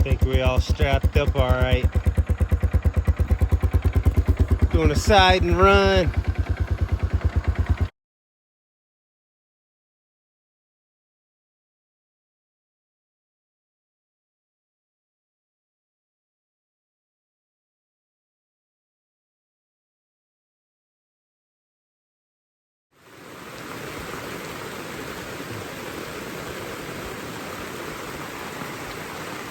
Think we all strapped up all right. Doing a side and run.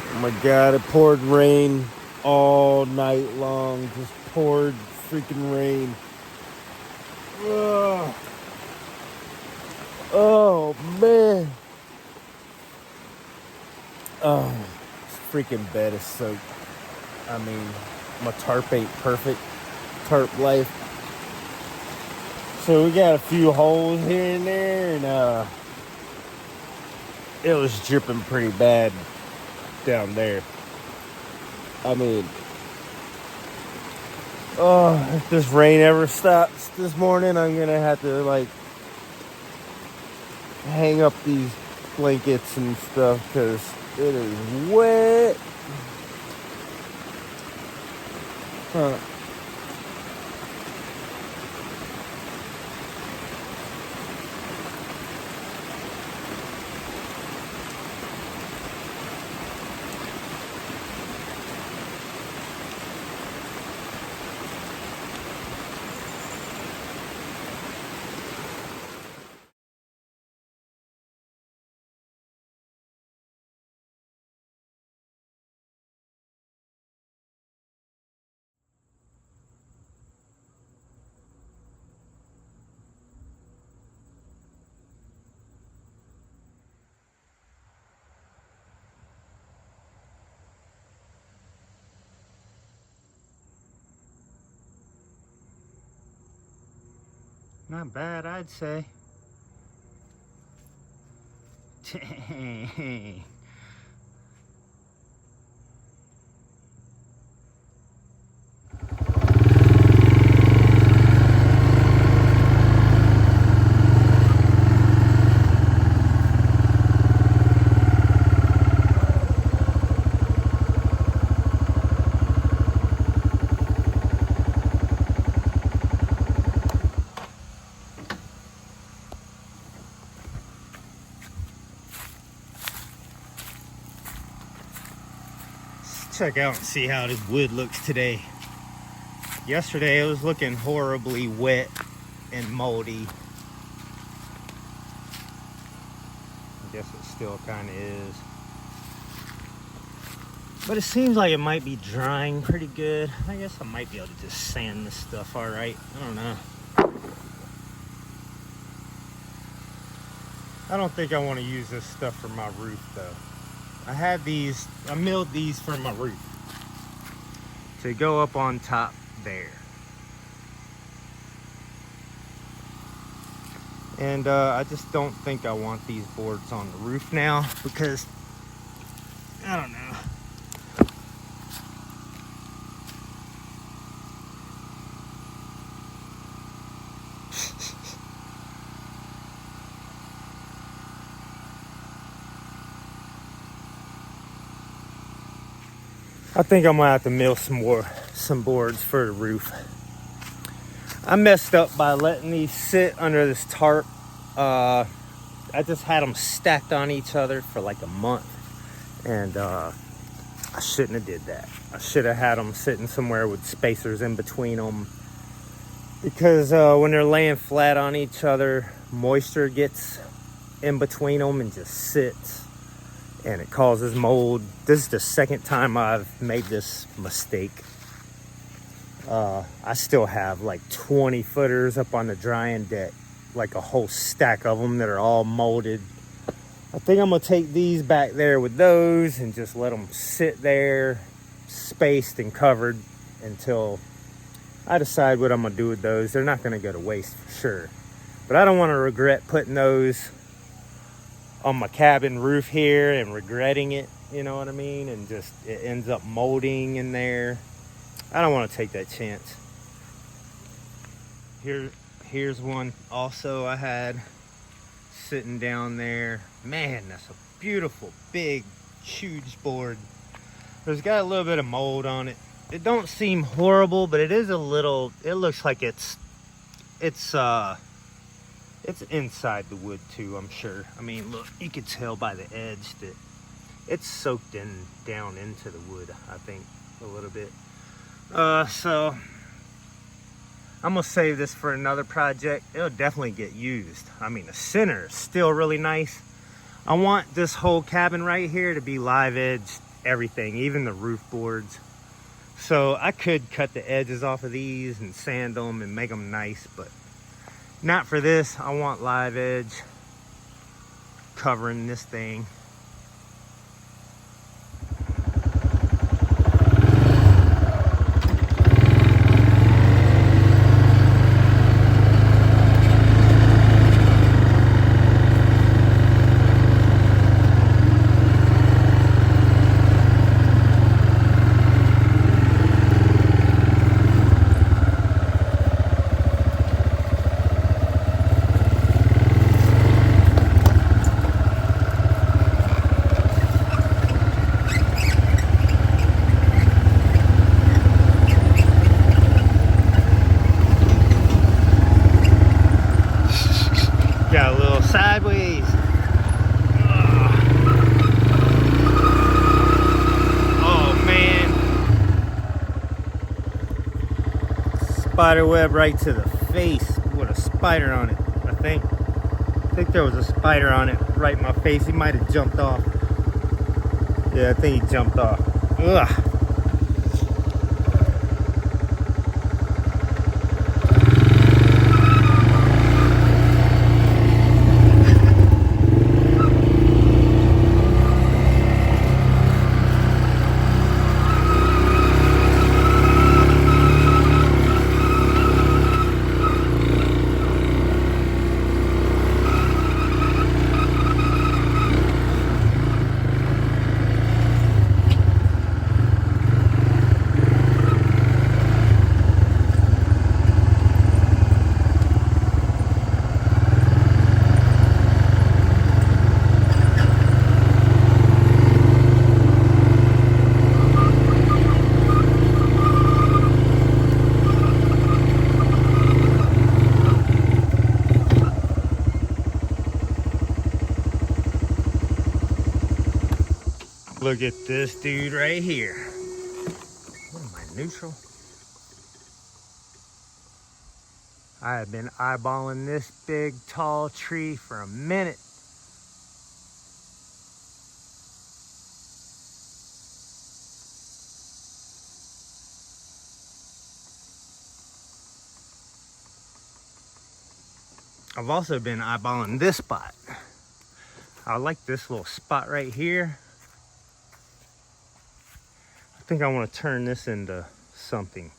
Oh my God, it poured rain all night long. Just poured freaking rain. Ugh. Oh man. Oh, this freaking bed is soaked. I mean, my tarp ain't perfect. Tarp life. So we got a few holes here and there, and it was dripping pretty bad down there. I mean, oh, if this rain ever stops this morning, I'm gonna have to like hang up these blankets and stuff because it is wet. Huh. Not bad, I'd say. Dang. Check out and see how this wood looks today. Yesterday it was looking horribly wet and moldy. I guess it still kind of is. But it seems like it might be drying pretty good. I guess I might be able to just sand this stuff all right. I don't know. I don't think I want to use this stuff for my roof though. I milled these for my roof to go up on top there. And I just don't think I want these boards on the roof now because, I don't know. I think I'm gonna have to mill some boards for the roof. I messed up by letting these sit under this tarp. I just had them stacked on each other for like a month, and I shouldn't have did that. I should have had them sitting somewhere with spacers in between them, because when they're laying flat on each other, moisture gets in between them and just sits, and it causes mold. This is the second time I've made this mistake. I still have like 20 footers up on the drying deck, like a whole stack of them that are all molded. I think I'm gonna take these back there with those and just let them sit there spaced and covered until I decide what I'm gonna do with those. They're not gonna go to waste for sure, but I don't want to regret putting those on my cabin roof here and regretting it, you know what I mean? And just it ends up molding in there. I don't want to take that chance. Here's one also I had sitting down there. Man, that's a beautiful, big, huge board. There's got a little bit of mold on it. It don't seem horrible, but it is a little, it looks like it's inside the wood too, I'm sure. I mean, look, you can tell by the edge that it's soaked in down into the wood, I think, a little bit. So I'm gonna save this for another project. It'll definitely get used. I mean, the center is still really nice. I want this whole cabin right here to be live edged, everything, even the roof boards. So I could cut the edges off of these and sand them and make them nice, but not for this. I want live edge covering this thing. Got a little sideways. Oh man. Spider web right to the face with a spider on it, I think. I think there was a spider on it right in my face. He might have jumped off. Yeah, I think he jumped off. Ugh. Look at this dude right here. What am I, neutral? I have been eyeballing this big, tall tree for a minute. I've also been eyeballing this spot. I like this little spot right here. I think I want to turn this into something.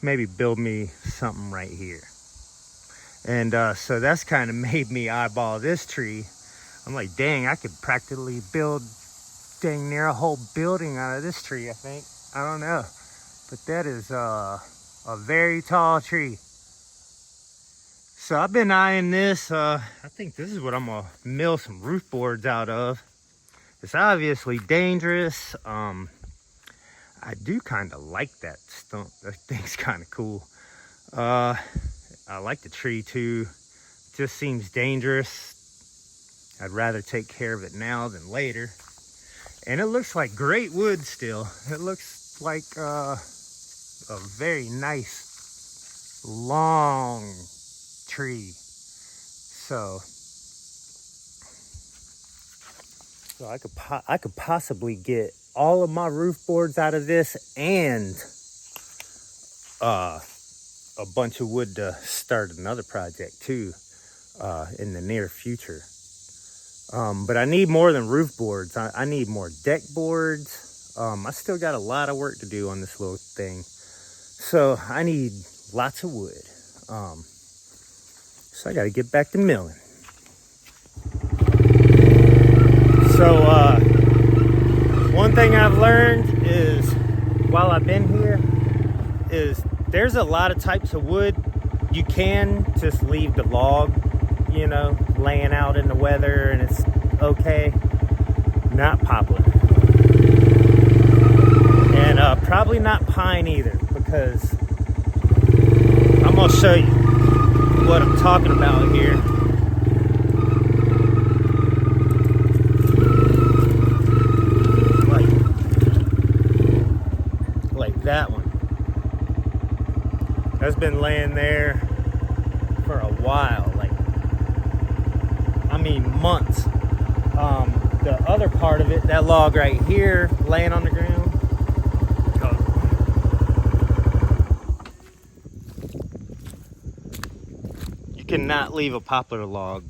Maybe build me something right here. And so that's kind of made me eyeball this tree. I'm like, dang, I could practically build dang near a whole building out of this tree, I think. I don't know. But that is a very tall tree. So I've been eyeing this. I think this is what I'm gonna mill some roof boards out of. It's obviously dangerous. I do kind of like that stump. That thing's kind of cool. I like the tree too. Just seems dangerous. I'd rather take care of it now than later. And it looks like great wood still. It looks like a very nice long tree. So I could possibly get all of my roof boards out of this and a bunch of wood to start another project too in the near future. But I need more than roof boards. I need more deck boards. I still got a lot of work to do on this little thing. So I need lots of wood. So I got to get back to milling. So one thing I've learned is while I've been here is there's a lot of types of wood. You can just leave the log, you know, laying out in the weather and it's okay. Not poplar. probably not pine either, because I'm gonna show you what I'm talking about here. Like that one. That's been laying there for a while, like, I mean months. The other part of it, that log right here laying on the ground, you cannot leave a poplar log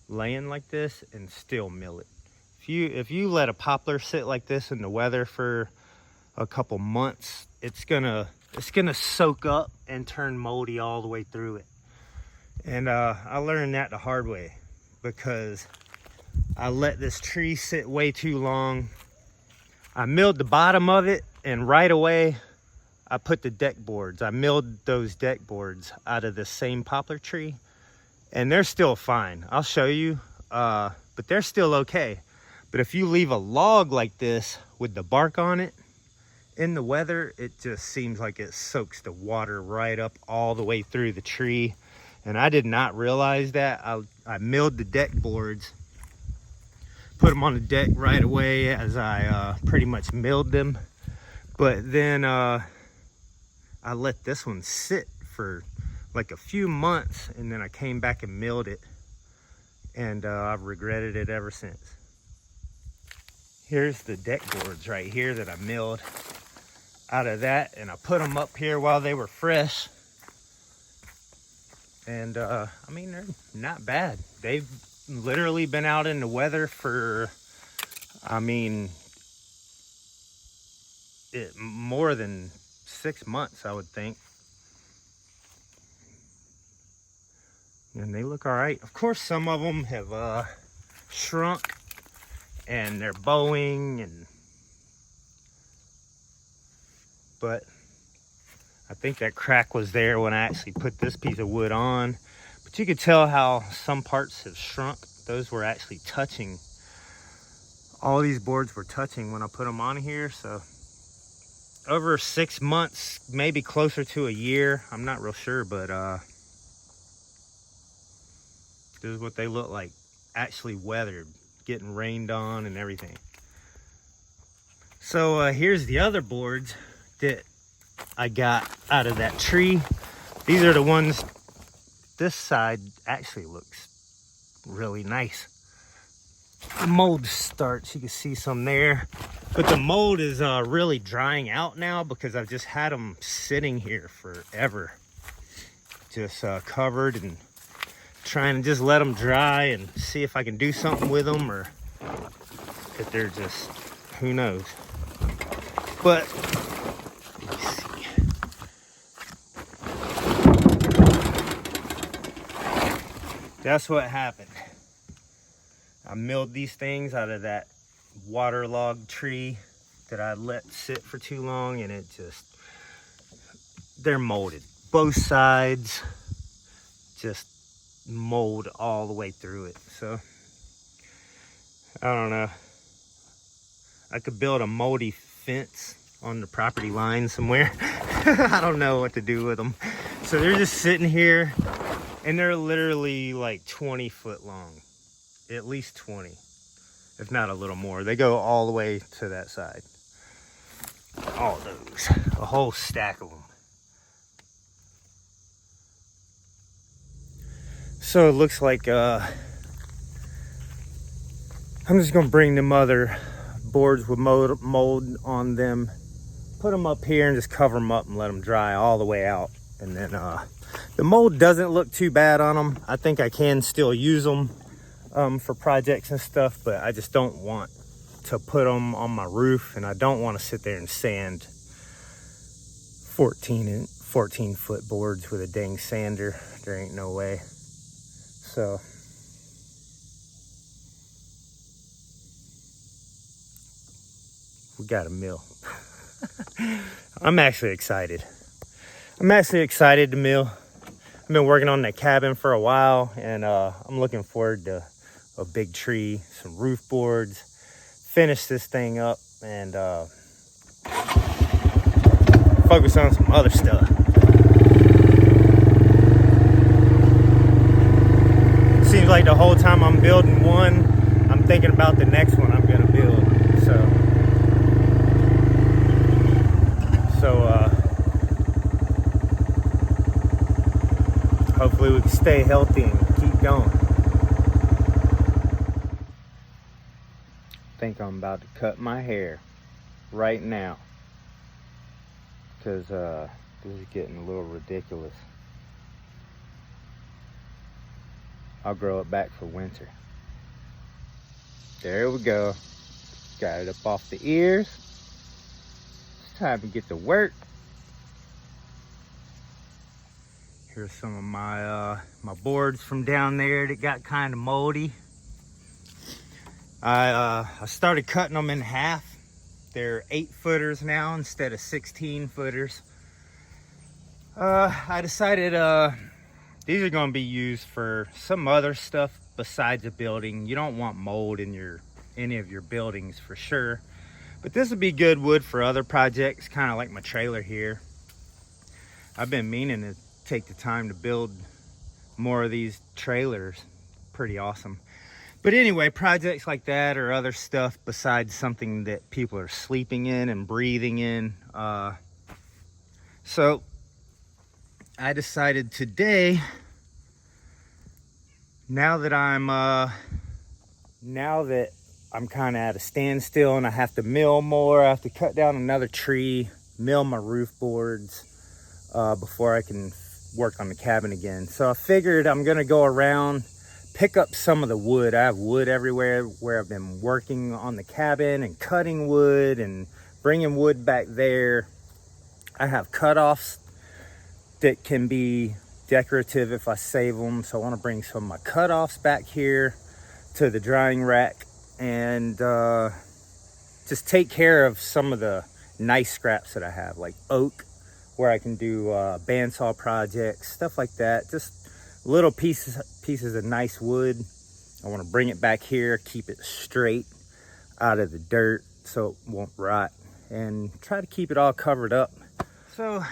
laying like this and still mill it. If you let a poplar sit like this in the weather for a couple months, it's gonna soak up and turn moldy all the way through it. And I learned that the hard way, because I let this tree sit way too long. I milled the bottom of it, and right away I put the deck boards. I milled those deck boards out of the same poplar tree, and they're still fine. I'll show you, but they're still okay. But if you leave a log like this with the bark on it in the weather, it just seems like it soaks the water right up all the way through the tree. And I did not realize that. I milled the deck boards, put them on the deck right away as I pretty much milled them. But then I let this one sit for like a few months, and then I came back and milled it, and I've regretted it ever since. Here's the deck boards right here that I milled out of that, and I put them up here while they were fresh. And I mean, they're not bad. They've literally been out in the weather for, I mean, more than 6 months, I would think. And they look all right. Of course, some of them have shrunk, and they're bowing, but I think that crack was there when I actually put this piece of wood on. But you could tell how some parts have shrunk. Those were actually touching. All these boards were touching when I put them on here. So over 6 months, maybe closer to a year. I'm not real sure, but this is what they look like. Actually weathered, getting rained on and everything. So here's the other boards that I got out of that tree. These are the ones, this side actually looks really nice. The mold starts, you can see some there, but the mold is really drying out now, because I've just had them sitting here forever, just covered, and trying to just let them dry and see if I can do something with them, or if they're just, who knows. But that's what happened. I milled these things out of that waterlogged tree that I let sit for too long, and they're molded. Both sides, just mold all the way through it. So, I don't know. I could build a moldy fence on the property line somewhere. I don't know what to do with them. So they're just sitting here, and they're literally like 20 foot long, at least 20, if not a little more. They go all the way to that side. All those, a whole stack of them. So it looks like I'm just gonna bring them other boards with mold on them, put them up here, and just cover them up and let them dry all the way out. And then the mold doesn't look too bad on them. I think I can still use them for projects and stuff, but I just don't want to put them on my roof, and I don't want to sit there and sand 14 foot boards with a dang sander. There ain't no way. So we got a mill. I'm actually excited. To mill. I've been working on that cabin for a while, and I'm looking forward to a big tree, some roof boards, finish this thing up, and focus on some other stuff. Seems like the whole time I'm building one, I'm thinking about the next one I'm gonna build. So hopefully we can stay healthy and keep going. I think I'm about to cut my hair right now, because this is getting a little ridiculous. I'll grow it back for winter. There we go. Got it up off the ears. It's time to get to work. Here's some of my my boards from down there that got kind of moldy. I started cutting them in half. They're 8-footers now instead of 16-footers. I decided these are going to be used for some other stuff besides a building. You don't want mold in any of your buildings for sure, but this would be good wood for other projects, kind of like my trailer here. I've been meaning to take the time to build more of these trailers. Pretty awesome. But anyway, projects like that or other stuff besides something that people are sleeping in and breathing in. So I decided today, now that I'm kind of at a standstill and I have to mill more, I have to cut down another tree, mill my roof boards before I can work on the cabin again. So I figured I'm gonna go around, pick up some of the wood. I have wood everywhere where I've been working on the cabin and cutting wood and bringing wood back there. I have cutoffs that can be decorative if I save them, so I want to bring some of my cutoffs back here to the drying rack and just take care of some of the nice scraps that I have, like oak, where I can do bandsaw projects, stuff like that. Just little pieces of nice wood. I want to bring it back here, keep it straight out of the dirt so it won't rot, and try to keep it all covered up. So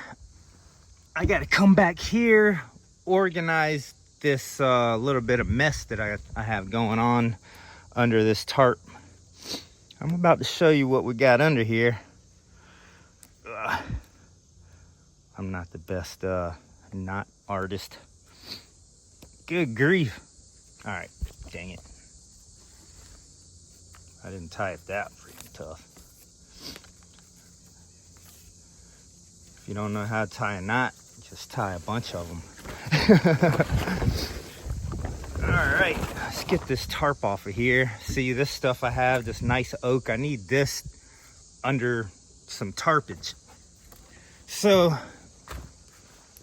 I got to come back here, organize this little bit of mess that I have going on under this tarp. I'm about to show you what we got under here. I'm not the best knot artist. Good grief. All right, dang it. I didn't tie it that freaking tough. If you don't know how to tie a knot, just tie a bunch of them. All right, let's get this tarp off of here. See this stuff I have, this nice oak. I need this under some tarpage. So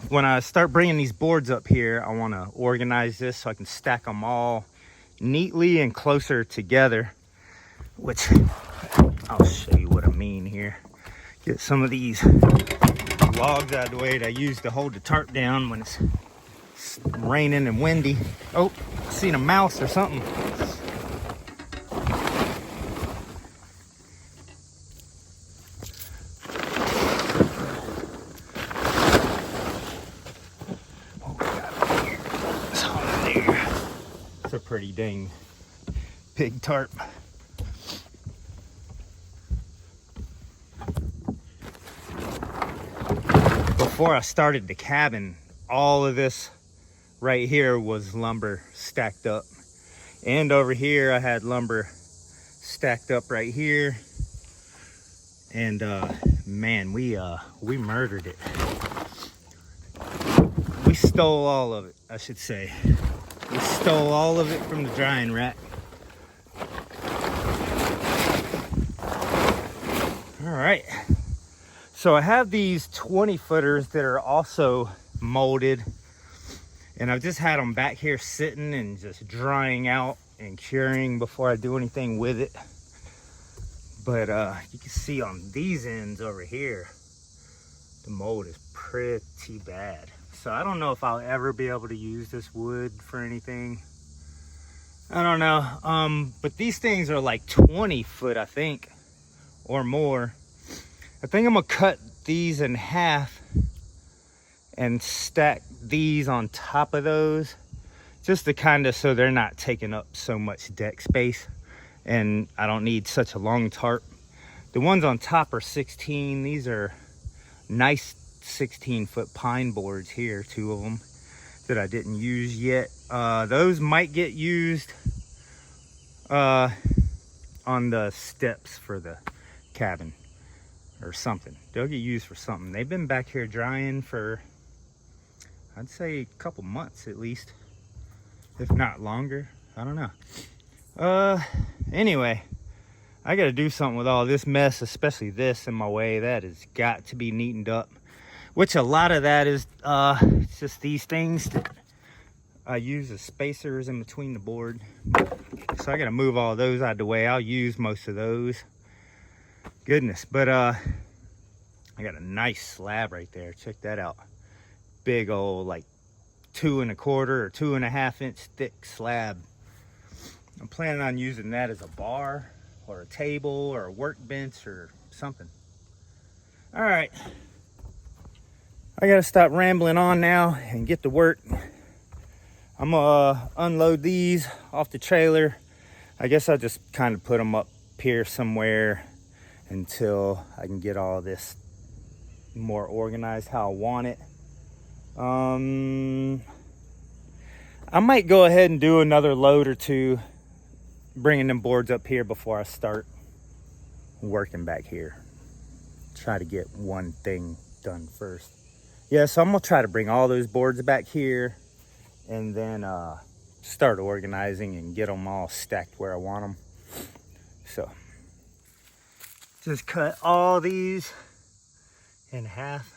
when I start bringing these boards up here, I want to organize this so I can stack them all neatly and closer together, which I'll show you what I mean here. Get some of these logs out of the way that I use to hold the tarp down when it's raining and windy. Oh, I seen a mouse or something. It's a pretty dang big tarp. Before I started the cabin, all of this right here was lumber stacked up, and over here I had lumber stacked up right here, and man, we murdered it. We stole all of it, I should say. We stole all of it from the drying rack. All right, so I have these 20-footers that are also molded, and I've just had them back here sitting and just drying out and curing before I do anything with it. But you can see on these ends over here, the mold is pretty bad. So I don't know if I'll ever be able to use this wood for anything. I don't know. But these things are like 20 foot, I think, or more. I think I'm gonna cut these in half and stack these on top of those, just to kind of, so they're not taking up so much deck space and I don't need such a long tarp. The ones on top are 16. These are nice 16-foot pine boards here, 2 of them that I didn't use yet. Those might get used on the steps for the cabin or something. They'll get used for something. They've been back here drying for, I'd say, a couple months at least, if not longer. I don't know. Anyway, I gotta do something with all this mess, especially this in my way. That has got to be neatened up, which a lot of that is it's just these things that I use as spacers in between the board. So I gotta move all those out of the way. I'll use most of those. Goodness, but I got a nice slab right there. Check that out. Big old, like 2 1/4 or 2 1/2 inch thick slab. I'm planning on using that as a bar or a table or a workbench or something. All right, I gotta stop rambling on now and get to work. I'm gonna unload these off the trailer. I guess I'll just kind of put them up here somewhere until I can get all this more organized how I want it. I might go ahead and do another load or two, bringing them boards up here before I start working back here. Try to get one thing done first. Yeah, so I'm gonna try to bring all those boards back here and then start organizing and get them all stacked where I want them. So just cut all these in half.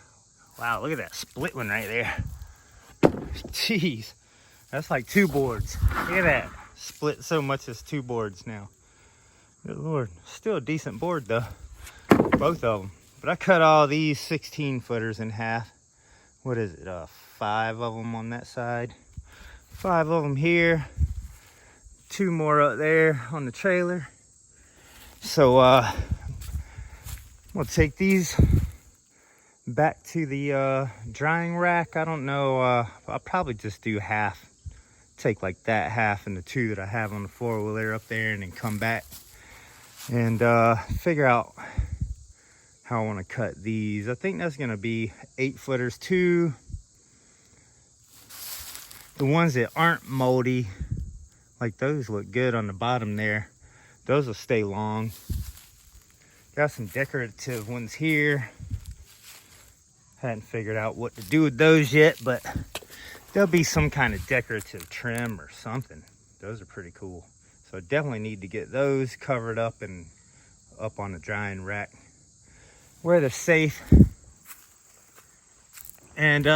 Wow, look at that split one right there. Jeez, that's like 2 boards. Look at that, split so much as 2 boards now. Good Lord, still a decent board though, both of them. But I cut all these 16-footers in half. What is it, 5 of them on that side, 5 of them here, 2 more up there on the trailer. So we'll take these back to the drying rack. I don't know, I'll probably just do half. Take like that half and the 2 that I have on the 4-wheeler up there, and then come back and figure out how I want to cut these. I think that's going to be 8-footers too. The ones that aren't moldy, like those, look good on the bottom there. Those will stay long. Got some decorative ones here. Hadn't figured out what to do with those yet, but there'll be some kind of decorative trim or something. Those are pretty cool. So I definitely need to get those covered up and up on the drying rack where they're safe. And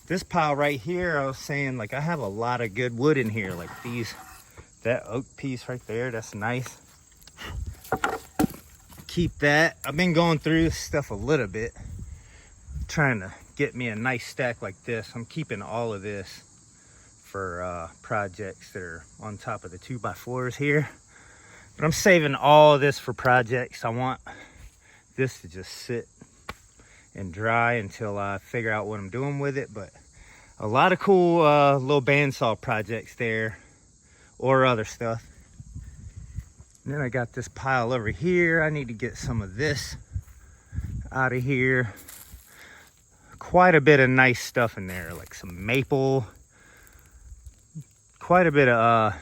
this pile right here, I was saying, like, I have a lot of good wood in here, like these, that oak piece right there, that's nice. Keep that. I've been going through this stuff a little bit, trying to get me a nice stack like this. I'm keeping all of this for projects that are on top of the 2x4s here, but I'm saving all of this for projects. I want this to just sit and dry until I figure out what I'm doing with it. But a lot of cool little bandsaw projects there, or other stuff. And then I got this pile over here. I need to get some of this out of here. Quite a bit of nice stuff in there, like some maple, quite a bit of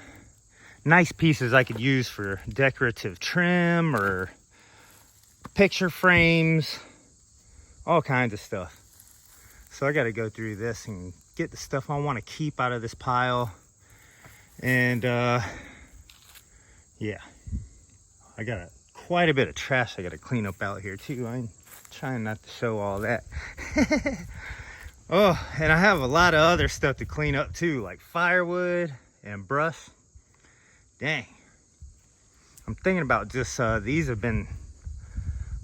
nice pieces I could use for decorative trim or picture frames, all kinds of stuff. So I got to go through this and get the stuff I want to keep out of this pile. And yeah, I got quite a bit of trash I got to clean up out here too. I'm trying not to show all that. Oh, and I have a lot of other stuff to clean up too, like firewood and brush. Dang, I'm thinking about just these have been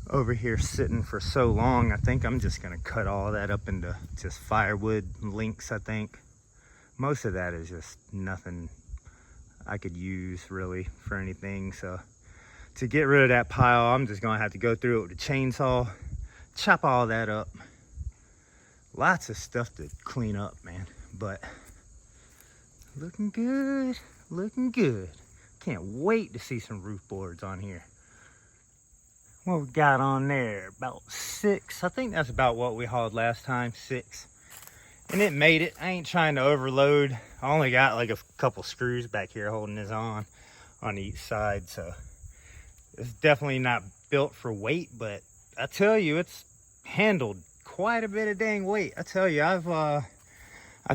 over here sitting for so long. I think I'm just gonna cut all that up into just firewood links. I think most of that is just nothing I could use really for anything. So to get rid of that pile, I'm just gonna have to go through it with a chainsaw, chop all that up. Lots of stuff to clean up, man, but looking good, looking good. Can't wait to see some roof boards on here. What we got on there? About 6. I think that's about what we hauled last time, 6. And it made it. I ain't trying to overload. I only got like a couple screws back here holding this on each side, so it's definitely not built for weight, but I tell you, it's handled quite a bit of dang weight. I tell you, I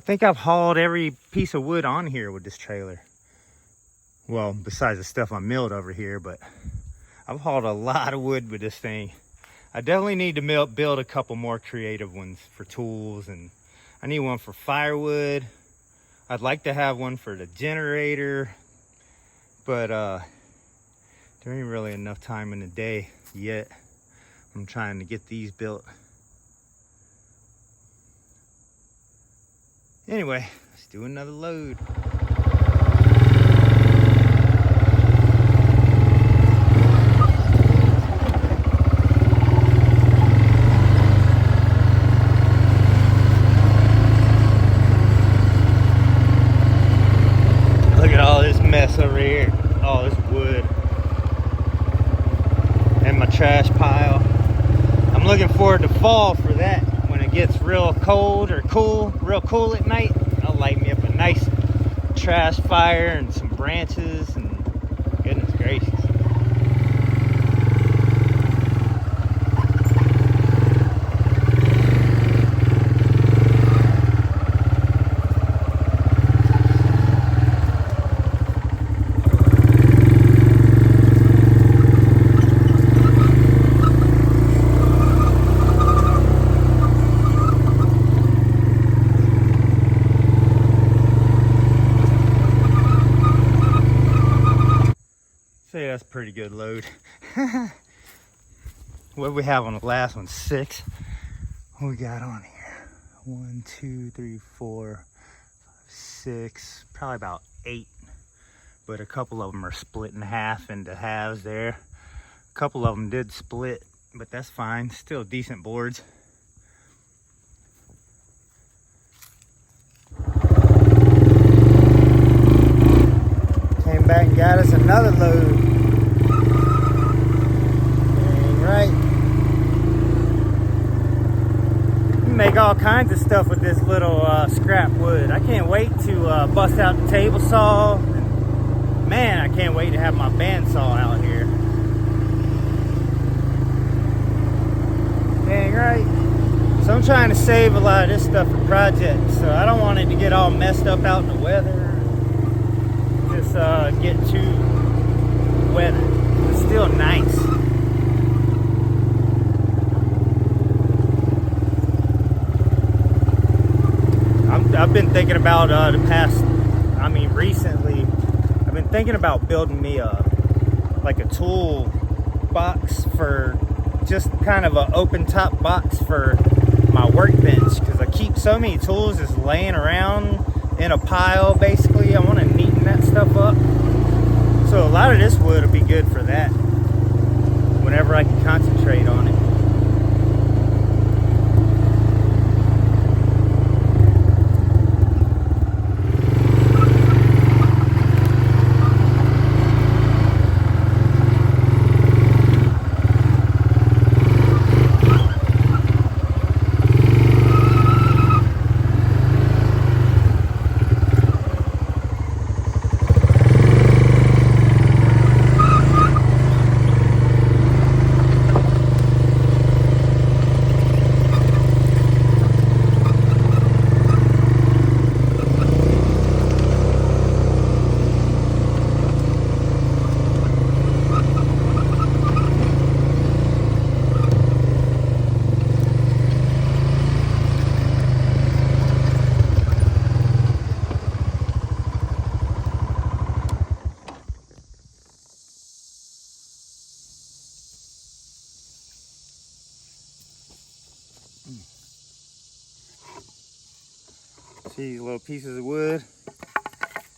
think I've hauled every piece of wood on here with this trailer. Well, besides the stuff I milled over here, but I've hauled a lot of wood with this thing. I definitely need to build a couple more creative ones for tools, and I need one for firewood. I'd like to have one for the generator, but there ain't really enough time in the day yet. I'm trying to get these built. Anyway, let's do another load. Look at all this mess over here. All this wood. And my trash pile. I'm looking forward to fall for that. When it gets real cold or real cool at night, I'll light me up a nice trash fire and some branches, and goodness gracious. Say that's a pretty good load. What we have on the last one? 6. What we got on here? 1, 2, 3, 4, 5, 6. Probably about 8. But a couple of them are split in half into halves there. A couple of them did split, but that's fine. Still decent boards. Came back and got us another load. Dang right. You make all kinds of stuff with this little scrap wood. I can't wait to bust out the table saw. And man, I can't wait to have my bandsaw out here. Dang right. So I'm trying to save a lot of this stuff for projects. So I don't want it to get all messed up out in the weather. Just get too wet. It's still nice. I've been thinking about recently, I've been thinking about building me like a tool box, for just kind of an open top box for my workbench, because I keep so many tools just laying around in a pile. Basically, I want to neaten that stuff up. So a lot of this wood will be good for that whenever I can concentrate on it. See, little pieces of wood.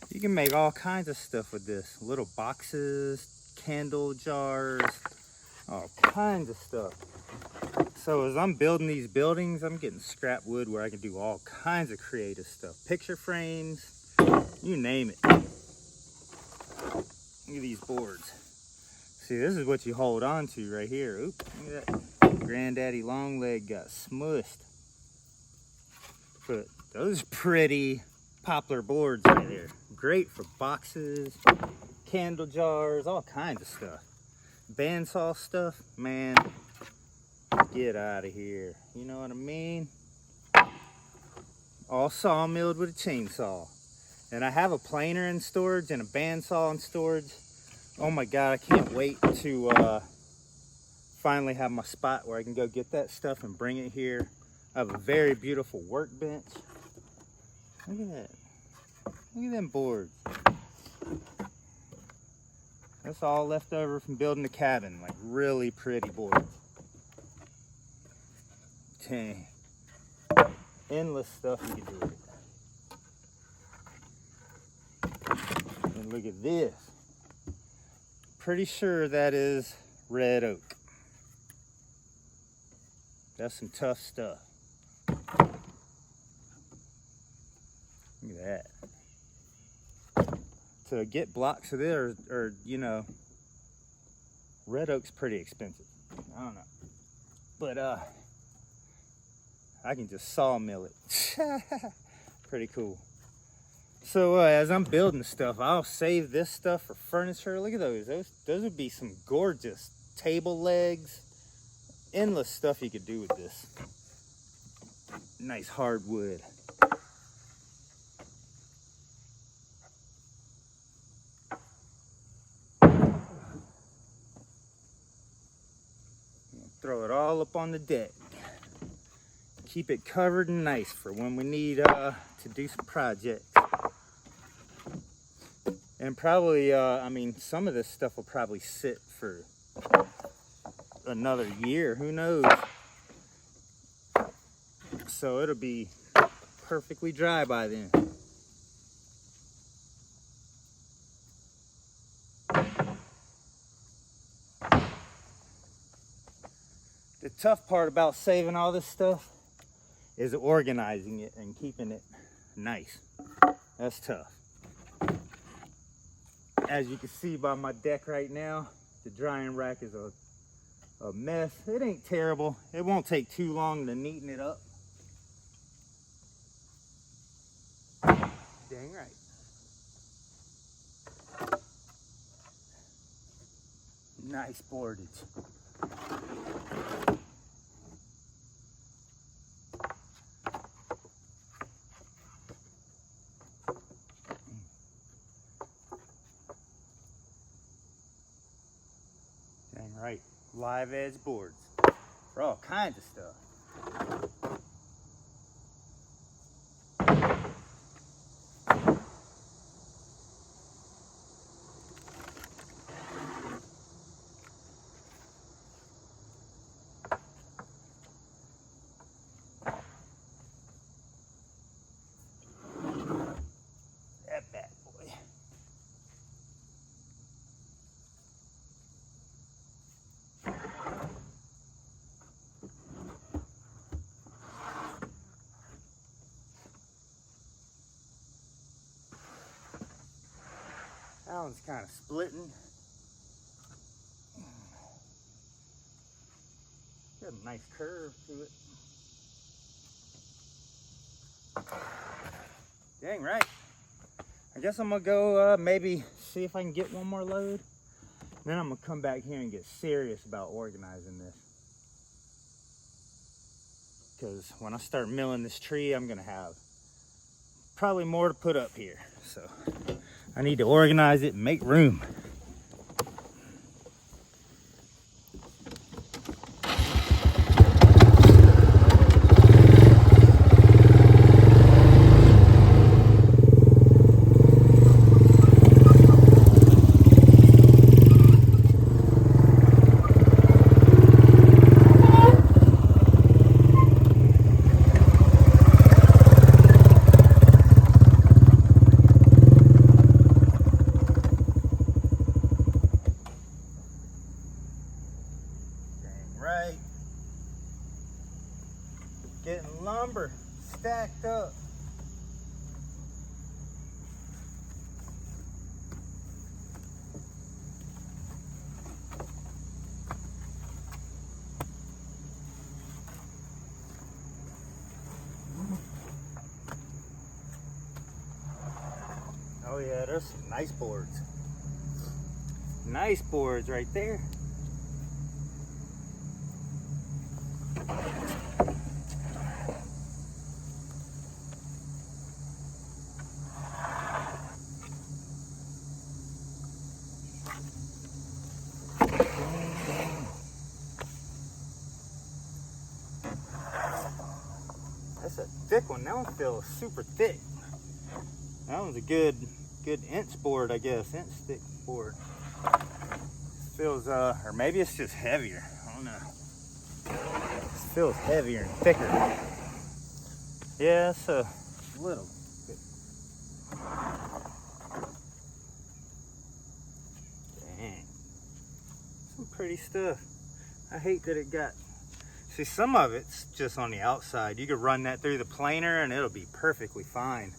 You can make all kinds of stuff with this. Little boxes, candle jars, all kinds of stuff. So as I'm building these buildings, I'm getting scrap wood where I can do all kinds of creative stuff. Picture frames, you name it. Look at these boards. See, this is what you hold on to right here. Oop, look at that. Granddaddy long leg got smushed. But those pretty poplar boards right there. Great for boxes, candle jars, all kinds of stuff. Bandsaw stuff, man, get out of here. You know what I mean? All sawmilled with a chainsaw. And I have a planer in storage and a bandsaw in storage. Oh my God, I can't wait to finally have my spot where I can go get that stuff and bring it here. I have a very beautiful workbench. Look at that. Look at them boards. That's all left over from building the cabin. Like really pretty boards. Dang. Endless stuff you can do with it. And look at this. Pretty sure that is red oak. That's some tough stuff. Look at that. To get blocks of this, or you know, red oak's pretty expensive. I don't know. But I can just sawmill it. Pretty cool. So as I'm building stuff, I'll save this stuff for furniture. Look at those. Those would be some gorgeous table legs. Endless stuff you could do with this. Nice hardwood. Throw it all up on the deck. Keep it covered and nice for when we need to do some projects. And probably, I mean, some of this stuff will probably sit for another year, who knows? So it'll be perfectly dry by then. The tough part about saving all this stuff is organizing it and keeping it nice. That's tough. As you can see by my deck right now, the drying rack is a mess. It ain't terrible. It won't take too long to neaten it up. Dang right. Nice boardage. Dang right. Live edge boards for all kinds of stuff. That bad boy. That one's kind of splitting. Got a nice curve to it. Dang right. I guess I'm gonna go maybe see if I can get one more load. Then I'm gonna come back here and get serious about organizing this. Because when I start milling this tree, I'm gonna have probably more to put up here. So I need to organize it and make room. Getting lumber stacked up. Oh yeah, there's some nice boards. Nice boards right there. That's a thick one. That one feels super thick. That one's a good inch board, I guess. Inch thick board. Feels or maybe it's just heavier. I don't know. It feels heavier and thicker. Yeah, it's a little bit. Dang. Some pretty stuff. I hate that it got. See, some of it's just on the outside. You could run that through the planer and it'll be perfectly fine.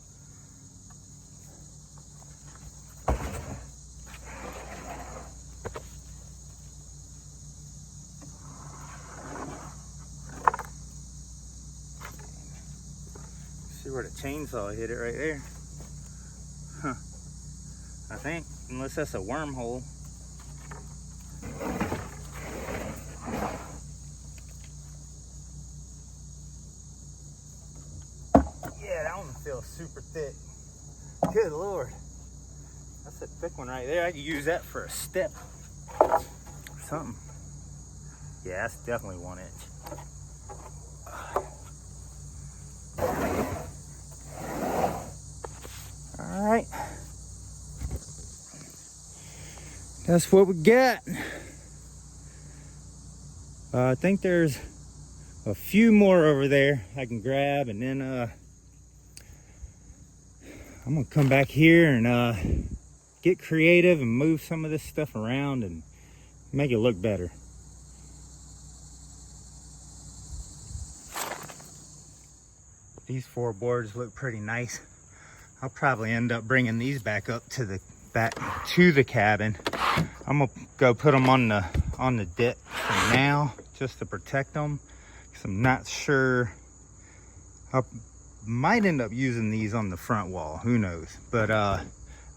See where the chainsaw hit it right there? Huh. I think, unless that's a wormhole. Yeah, that one feels super thick. Good Lord. That's a thick one right there. I could use that for a step or something. Yeah, that's definitely 1 inch. All right. That's what we got. I think there's a few more over there I can grab, and then I'm gonna come back here and get creative and move some of this stuff around and make it look better. These 4 boards look pretty nice. I'll probably end up bringing these back up to the cabin. I'm gonna go put them on the deck for now, just to protect them, because I'm not sure. I might end up using these on the front wall, who knows, but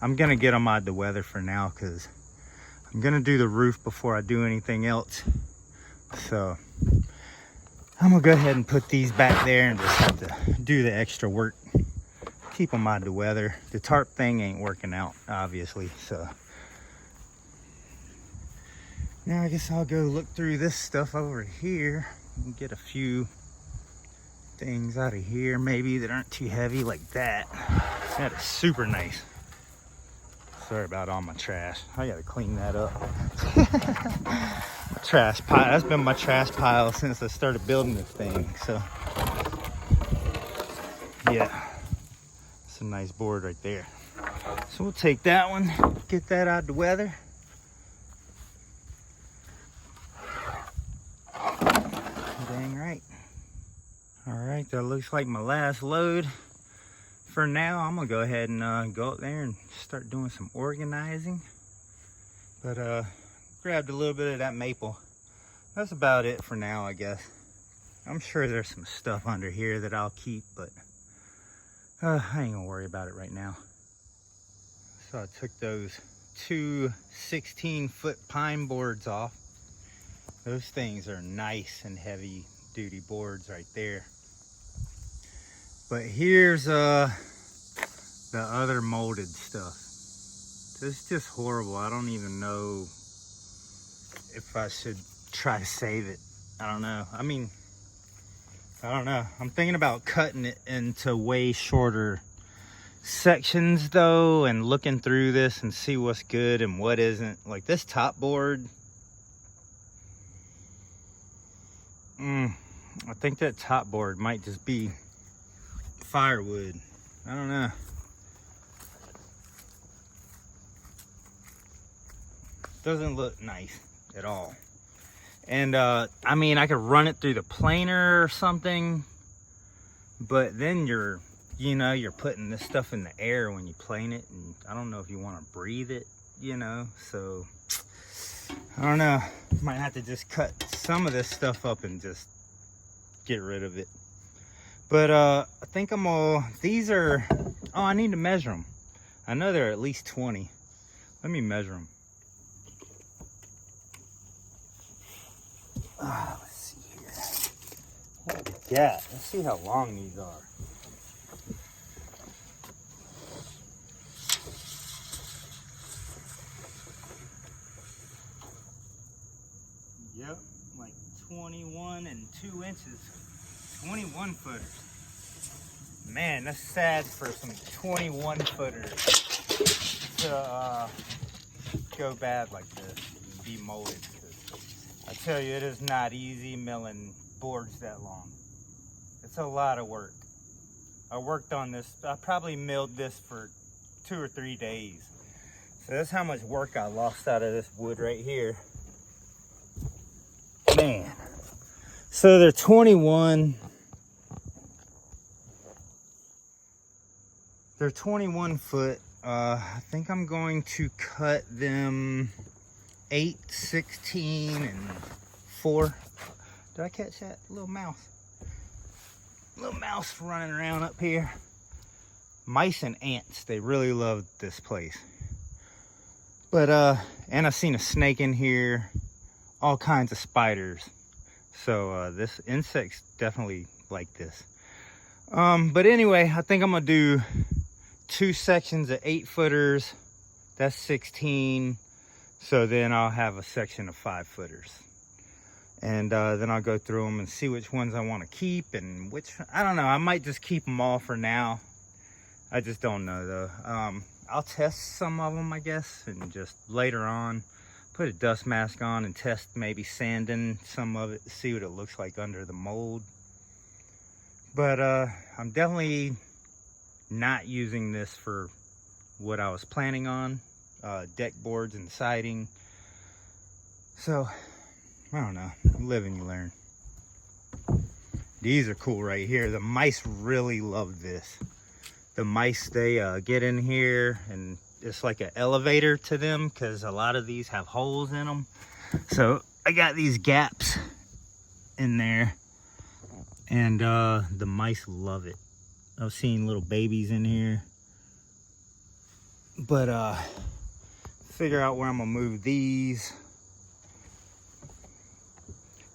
I'm gonna get them out of the weather for now, because I'm gonna do the roof before I do anything else. So I'm gonna go ahead and put these back there and just have to do the extra work, keep them out of the weather. The tarp thing ain't working out, obviously, so now I guess I'll go look through this stuff over here and get a few things out of here maybe that aren't too heavy, like that. That is super nice. Sorry about all my trash. I gotta clean that up. My trash pile, that's been my trash pile since I started building this thing, so yeah, it's a nice board right there. So we'll take that one, get that out of the weather. Dang right. All right, that looks like my last load. For now, I'm gonna go ahead and go up there and start doing some organizing. But grabbed a little bit of that maple. That's about it for now, I guess. I'm sure there's some stuff under here that I'll keep, but I ain't gonna worry about it right now. So I took those 2 16-foot pine boards off. Those things are nice and heavy duty boards right there. But here's the other molded stuff. This is just horrible. I don't even know if I should try to save it. I don't know. I mean, I don't know. I'm thinking about cutting it into way shorter sections though, and looking through this and see what's good and what isn't. Like this top board, I think that top board might just be firewood. I don't know. Doesn't look nice at all. And I mean, I could run it through the planer or something, But then you're putting this stuff in the air when you plane it, and I don't know if you want to breathe it, so I don't know. Might have to just cut some of this stuff up and just get rid of it. But I think these are, oh, I need to measure them. I know they're at least 20. Let me measure them. Let's see here. Holy yeah, let's see how long these are. Yep, like 21 and 2 inches. 21 footers. Man, that's sad for some 21 footers to go bad like this and be molded. I tell you, it is not easy milling boards that long. It's a lot of work. I worked on this, I probably milled this for 2 or 3 days. So that's how much work I lost out of this wood right here. Man. So they're 21. They're 21 foot. I think I'm going to cut them 8, 16, and 4. Did I catch that little mouse? Little mouse running around up here. Mice and ants, they really love this place. But, and I've seen a snake in here, all kinds of spiders. So, this insects definitely like this. But anyway, I think I'm gonna do 2 sections of 8 footers. That's 16. So then I'll have a section of 5 footers. And then I'll go through them and see which ones I want to keep and which, I don't know, I might just keep them all for now. I just don't know though. I'll test some of them, I guess, and just later on put a dust mask on and test maybe sanding some of it, see what it looks like under the mold. But I'm definitely not using this for what I was planning on, deck boards and siding. So I don't know, live and you learn. These are cool right here. The mice really love this. The mice, they get in here and it's like an elevator to them because a lot of these have holes in them. So I got these gaps in there and the mice love it. I've seen little babies in here. But figure out where I'm gonna move these.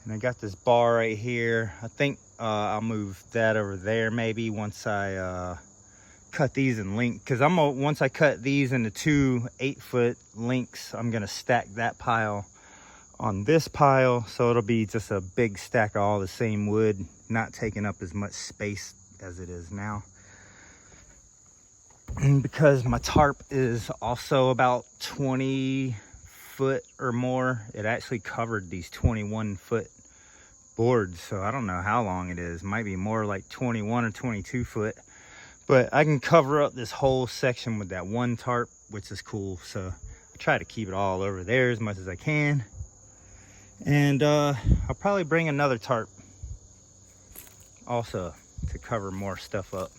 And I got this bar right here. I think I'll move that over there maybe once I cut these in length. Because once I cut these into 2 8-foot lengths, I'm gonna stack that pile on this pile. So it'll be just a big stack of all the same wood, not taking up as much space as it is now. And because my tarp is also about 20 foot or more, it actually covered these 21 foot boards. So I don't know how long it is. Might be more like 21 or 22 foot. But I can cover up this whole section with that one tarp, which is cool. So I try to keep it all over there as much as I can. And I'll probably bring another tarp also to cover more stuff up.